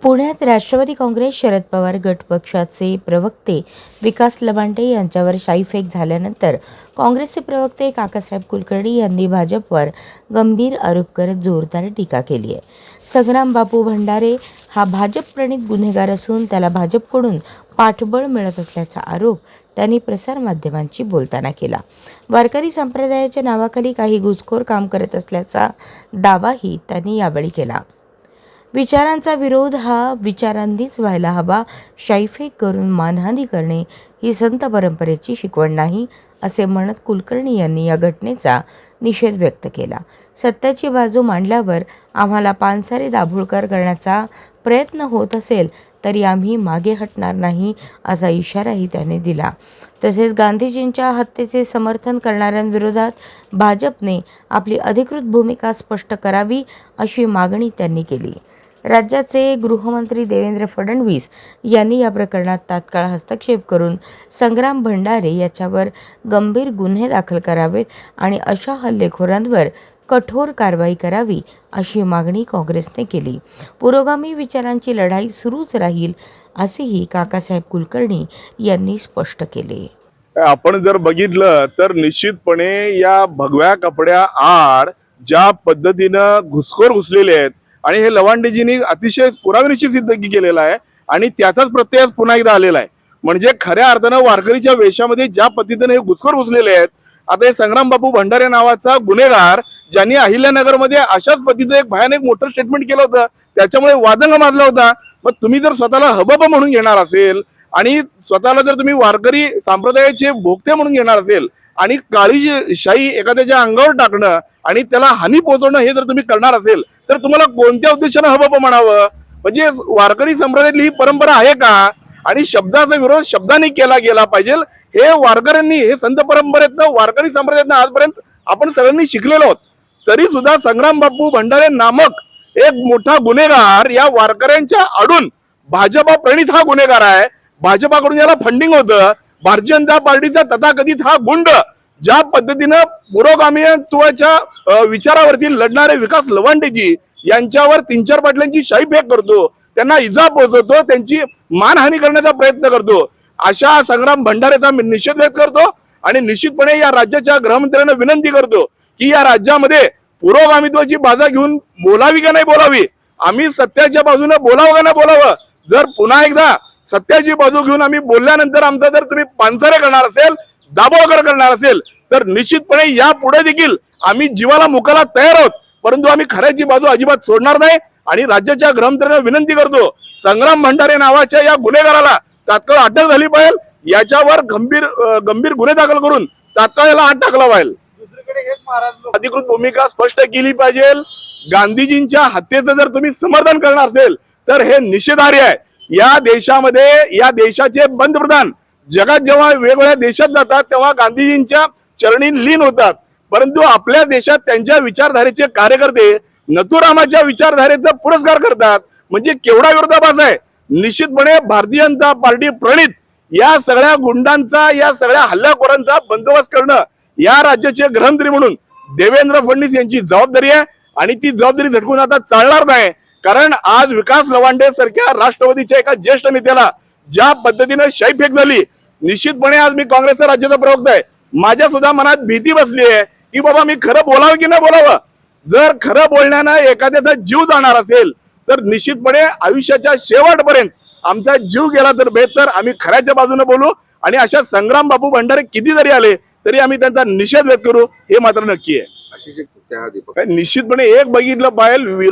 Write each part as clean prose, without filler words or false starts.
पुण्यात राष्ट्रवादी काँग्रेस शरद पवार गट पक्षाचे प्रवक्ते विकास लवांडे यांच्यावर शाईफेक झाल्यानंतर काँग्रेसचे प्रवक्ते काकासाहेब कुलकर्णी यांनी भाजपवर गंभीर आरोप करत जोरदार टीका केली आहे। संग्राम बापू भंडारे हा भाजप प्रणित गुन्हेगार असून त्याला भाजपकडून पाठबळ मिळत असल्याचा आरोप त्यांनी प्रसारमाध्यमांशी बोलताना केला। वारकरी संप्रदायाच्या नावाखाली काही घुसखोर काम करत असल्याचा दावाही त्यांनी यावेळी केला। विचारांचा विरोध हा विचारांनीच व्हायला हवा, शाईफेक करून मानहानी करणे ही संत परंपरेची शिकवण नाही, असे म्हणत कुलकर्णी यांनी या घटनेचा निषेध व्यक्त केला। सत्याची बाजू मांडल्यावर आम्हाला पानसरे दाभोळकर करण्याचा प्रयत्न होत असेल तरी आम्ही मागे हटणार नाही, असा इशाराही त्यांनी दिला। तसेच गांधीजींच्या हत्येचे समर्थन करणाऱ्यांविरोधात भाजपने आपली अधिकृत भूमिका स्पष्ट करावी, अशी मागणी त्यांनी केली। राज्याचे गृहमंत्री देवेंद्र फडणवीस यांनी या प्रकरणात तात्काळ हस्तक्षेप करून संग्राम भंडारे याच्यावर गंभीर गुन्हे दाखल करावेत आणि अशा हल्लेखोरांवर कठोर कारवाई करावी, अशी मागणी काँग्रेसने केली। पुरोगामी विचारांची लढाई सुरूच राहील, असेही काकासाहेब कुलकर्णी यांनी स्पष्ट केले। आपण जर बघितलं तर निश्चितपणे या भगव्या कपड्या आड ज्या पद्धतीनं घुसखोर घुसलेले आहेत आणि हे लवांडेजींनी अतिशय पुराव्यानिशी सिद्ध केलेला आहे आणि त्याचाच प्रत्यय पुन्हा एकदा आलेला आहे। म्हणजे खऱ्या अर्थानं वारकरीच्या वेशामध्ये ज्या पद्धतीने हे घुसखोर घुसलेले आहेत, आता हे संग्राम बापू भंडारे नावाचा गुन्हेगार ज्यांनी अहिल्यानगरमध्ये अशाच पद्धतीचं एक भयानक मोठं स्टेटमेंट केलं होतं, त्याच्यामुळे वादंग माजला होता। मग तुम्ही जर स्वतःला हबब म्हणून घेणार असेल आणि स्वतःला जर तुम्ही वारकरी संप्रदायाचे भोगते म्हणून घेणार असेल आणि काळी शाही एखाद्याच्या अंगावर टाकणं आणि त्याला हानी पोहोचवणं हे जर तुम्ही करणार असेल तर तुम्हाला कोणत्या उद्देशाने हबब म्हणावं? म्हणजे वारकरी संप्रदायातली ही परंपरा आहे का? आणि शब्दाचा विरोध शब्दाने केला गेला पाहिजे, हे वारकऱ्यांनी, हे संत परंपरेतनं वारकरी संप्रदायातनं आजपर्यंत आपण सगळ्यांनी शिकलेलो आहोत। तरी सुद्धा संग्राम बापू भंडारे नामक एक मोठा गुन्हेगार या वारकऱ्यांच्या आडून, भाजपा प्रणित हा गुन्हेगार आहे, भाजपाकडून याला फंडिंग होतं, भारतीय जनता पार्टीचा तथाकथित हा गुंड ज्या पद्धतीनं पुरोगामीत्वाच्या विचारावरती लढणारे विकास लवांडेजी यांच्यावर 3-4 बाटल्यांची शाईफेक करतो, त्यांना इजा पोहोचवतो, त्यांची मानहानी करण्याचा प्रयत्न करतो, अशा संग्राम भंडारेचा मी निषेध व्यक्त करतो आणि निश्चितपणे या राज्याच्या गृहमंत्र्यांना विनंती करतो की या राज्यामध्ये पुरोगामित्वाची बाजा घेऊन बोलावी का नाही बोलावी, आम्ही सत्याच्या बाजूने बोलावं का नाही बोलावं। जर पुन्हा एकदा सत्याची बाजू घेऊन आम्ही बोलल्यानंतर आमचा जर तुम्ही पानसरे करणार असेल, दाभोळकर करणार असेल तर निश्चितपणे यापुढे देखील आम्ही जीवाला मुकाला तयार आहोत, परंतु आम्ही खऱ्याची बाजू अजिबात सोडणार नाही। आणि राज्याच्या गृहमंत्र्यांना विनंती करतो, संग्राम भंडारे नावाच्या या गुन्हेगाराला तात्काळ अटक झाली पाहिजे, याच्यावर गंभीर गुन्हे दाखल करून तात्काळ याला आत टाकला पाहिजे। अधिकृत भूमिका स्पष्ट केली पाहिजे। गांधीजींच्या हत्येचं जर तुम्ही समर्थन करणार असेल तर हे निषेधार्ह आहे। या देशामध्ये, या देशाचे पंतप्रधान जगात जेव्हा वेगवेगळ्या देशात जातात तेव्हा गांधीजींच्या चरणी लीन होतात, परंतु आपल्या देशात त्यांच्या विचारधारेचे कार्यकर्ते नथुरामाच्या विचारधारेचा पुरस्कार करतात, म्हणजे केवढा विरोधाभास आहे। निश्चितपणे भारतीय जनता पार्टी प्रणित या सगळ्या गुंडांचा, या सगळ्या हल्लेखोरांचा बंदोबस्त करणं या राज्याचे गृहमंत्री म्हणून देवेंद्र फडणवीस यांची जबाबदारी आहे आणि ती जबाबदारी झटकून आता चालणार नाही। कारण आज विकास लवांडे सारख्या राष्ट्रवादीच्या एका ज्येष्ठ नेत्याला ज्या पद्धतीने शाईफेक झाली, निश्चितपणे आज मी काँग्रेसचा राज्याचा प्रवक्ता आहे, माझ्या सुद्धा मनात भीती बसली आहे की बाबा मी खरं बोलावं की नाही बोलावं। जर खरं बोलण्यानं एखाद्याचा जीव जाणार असेल तर निश्चितपणे आयुष्याच्या शेवटपर्यंत आमचा जीव गेला तर बेहतर आम्ही खऱ्याच्या बाजूने बोलू आणि अशा संग्राम बापू भंडारे किती जरी आले तरी आम्ही त्यांचा निषेध व्यक्त करू, हे मात्र नक्की आहे। निश्चितपणे एक बघितलं पाहिजे,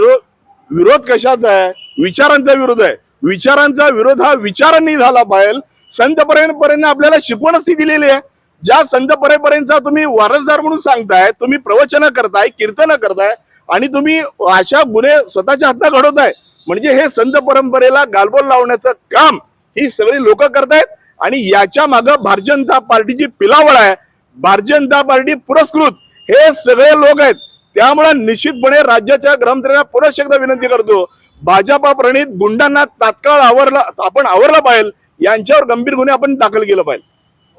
विरोध कशाचा आहे? विचारांचा विरोध आहे। विचारांचा विरोध हा विचारांनी झाला पाहिजे। संत परंपरेने आपल्याला शिकवणच ती दिलेली आहे। ज्या संत परंपरेचा तुम्ही वारसदार म्हणून सांगताय, तुम्ही प्रवचन करताय, कीर्तन करताय आणि तुम्ही अशा गुन्हे स्वतःच्या हातात घडवताय, म्हणजे हे संत परंपरेला गालबोट लावण्याचं काम ही सगळी लोक करतायत आणि याच्या मागे भारतीय जनता पार्टीची पिलावळ आहे। भारतीय जनता पार्टी पुरस्कृत हे सगळे लोक आहेत। त्यामुळे निश्चितपणे राज्याच्या गृहमंत्र्यांना पुन्हा एकदा विनंती करतो, भाजपा प्रणित गुंडांना तात्काळ आवरला पाहिजे, यांच्यावर गंभीर गुन्हे आपण दाखल केलं पाहिजे।